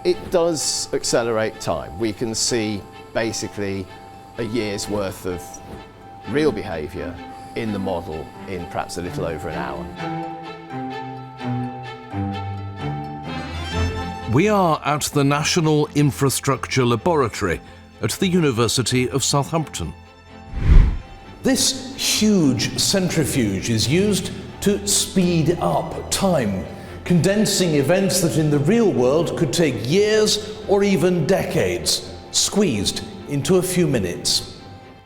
It does accelerate time. We can see basically a year's worth of real behaviour in the model in perhaps a little over an hour. We are at the National Infrastructure Laboratory at the University of Southampton. This huge centrifuge is used to speed up time, condensing events that in the real world could take years or even decades, squeezed into a few minutes.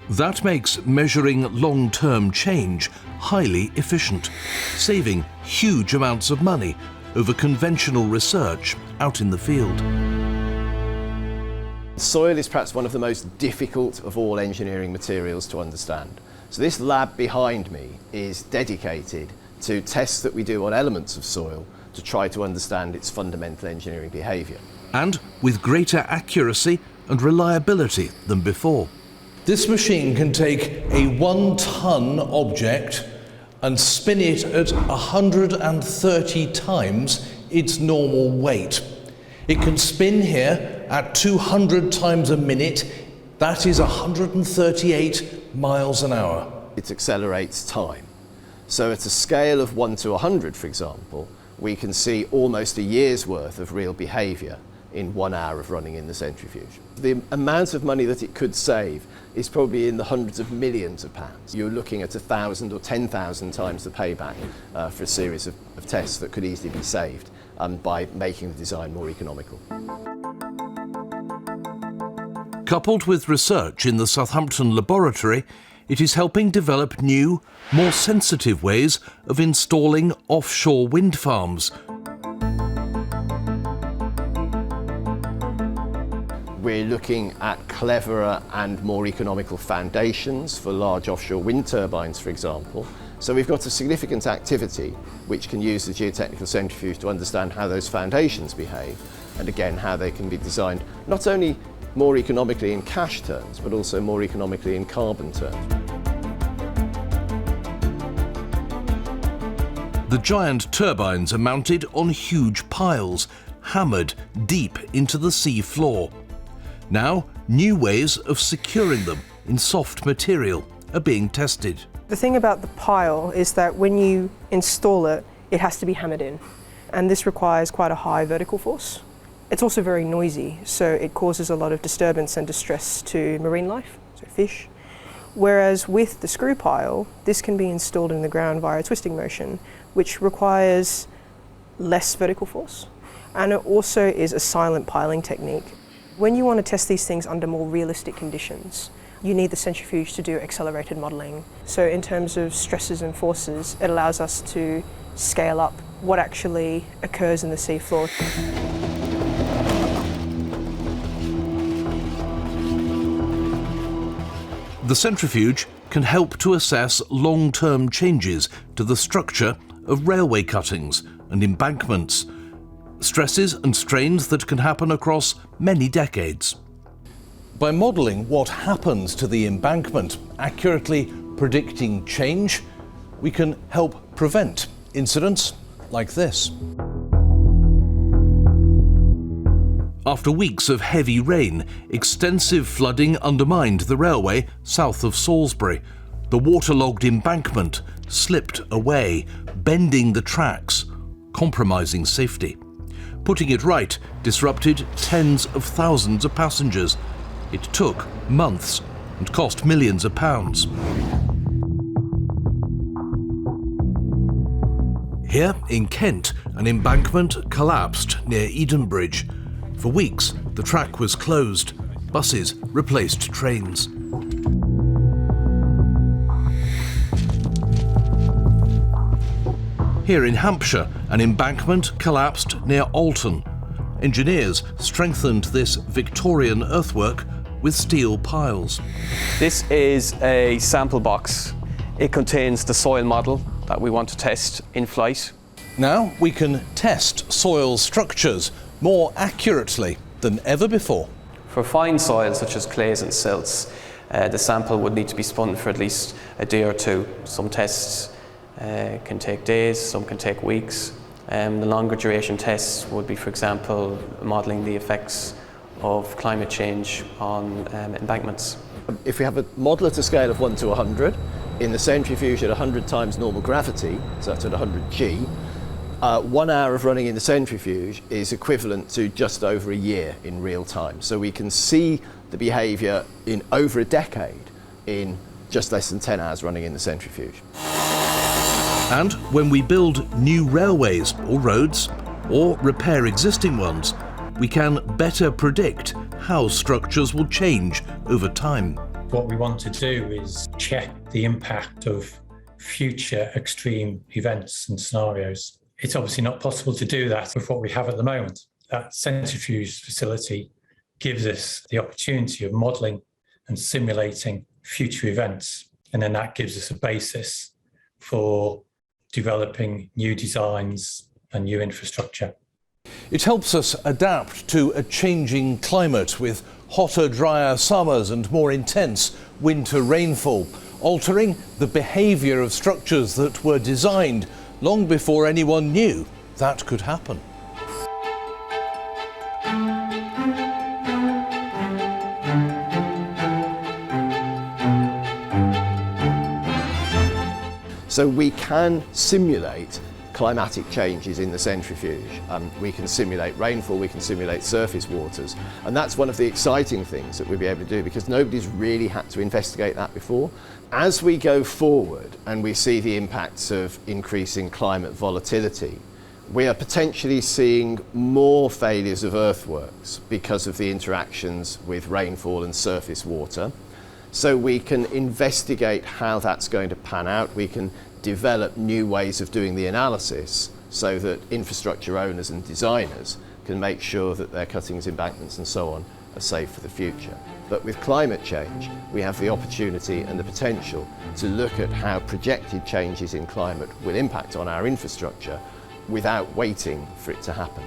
That makes measuring long-term change highly efficient, saving huge amounts of money over conventional research out in the field. Soil is perhaps one of the most difficult of all engineering materials to understand. So this lab behind me is dedicated to tests that we do on elements of soil to try to understand its fundamental engineering behaviour. And with greater accuracy and reliability than before. This machine can take a 1-ton object and spin it at 130 times its normal weight. It can spin here at 200 times a minute. That is 138 miles an hour. It accelerates time. So at a scale of 1 to 100, for example, we can see almost a year's worth of real behaviour in 1 hour of running in the centrifuge. The amount of money that it could save is probably in the hundreds of millions of pounds. You're looking at 1,000 or 10,000 times the payback for a series of tests that could easily be saved by making the design more economical. Coupled with research in the Southampton laboratory, it is helping develop new, more sensitive ways of installing offshore wind farms. We're looking at cleverer and more economical foundations for large offshore wind turbines, for example. So we've got a significant activity which can use the geotechnical centrifuge to understand how those foundations behave, and again how they can be designed not only more economically in cash terms, but also more economically in carbon terms. The giant turbines are mounted on huge piles, hammered deep into the sea floor. Now, new ways of securing them in soft material are being tested. The thing about the pile is that when you install it, it has to be hammered in, and this requires quite a high vertical force. It's also very noisy, so it causes a lot of disturbance and distress to marine life, so fish. Whereas with the screw pile, this can be installed in the ground via a twisting motion, which requires less vertical force. And it also is a silent piling technique. When you want to test these things under more realistic conditions, you need the centrifuge to do accelerated modelling. So in terms of stresses and forces, it allows us to scale up what actually occurs in the seafloor. The centrifuge can help to assess long-term changes to the structure of railway cuttings and embankments, stresses and strains that can happen across many decades. By modelling what happens to the embankment, accurately predicting change, we can help prevent incidents like this. After weeks of heavy rain, extensive flooding undermined the railway south of Salisbury. The waterlogged embankment slipped away, bending the tracks, compromising safety. Putting it right disrupted tens of thousands of passengers. It took months and cost millions of pounds. Here in Kent, an embankment collapsed near Edenbridge. For weeks, the track was closed. Buses replaced trains. Here in Hampshire, an embankment collapsed near Alton. Engineers strengthened this Victorian earthwork with steel piles. This is a sample box. It contains the soil model that we want to test in flight. Now we can test soil structures more accurately than ever before. For fine soils such as clays and silts, the sample would need to be spun for at least a day or two. Some tests can take days, some can take weeks. The longer duration tests would be, for example, modelling the effects of climate change on embankments. If we have a model at a scale of 1 to 100, in the centrifuge at 100 times normal gravity, so that's at 100 G, 1 hour of running in the centrifuge is equivalent to just over a year in real time. So we can see the behaviour in over a decade in just less than 10 hours running in the centrifuge. And when we build new railways or roads, or repair existing ones, we can better predict how structures will change over time. What we want to do is check the impact of future extreme events and scenarios. It's obviously not possible to do that with what we have at the moment. That centrifuge facility gives us the opportunity of modelling and simulating future events, and then that gives us a basis for developing new designs and new infrastructure. It helps us adapt to a changing climate with hotter, drier summers and more intense winter rainfall, altering the behaviour of structures that were designed long before anyone knew that could happen. So we can simulate climatic changes in the centrifuge. We can simulate rainfall, we can simulate surface waters, and that's one of the exciting things that we'll be able to do, because nobody's really had to investigate that before. As we go forward and we see the impacts of increasing climate volatility, we are potentially seeing more failures of earthworks because of the interactions with rainfall and surface water. So we can investigate how that's going to pan out. We can develop new ways of doing the analysis so that infrastructure owners and designers can make sure that their cuttings, embankments and so on are safe for the future. But with climate change, we have the opportunity and the potential to look at how projected changes in climate will impact on our infrastructure without waiting for it to happen.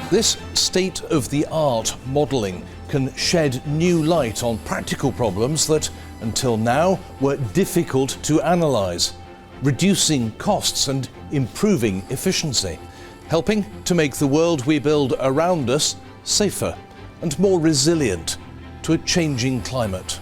This state-of-the-art modelling can shed new light on practical problems that, until now, were difficult to analyse, reducing costs and improving efficiency, helping to make the world we build around us safer and more resilient to a changing climate.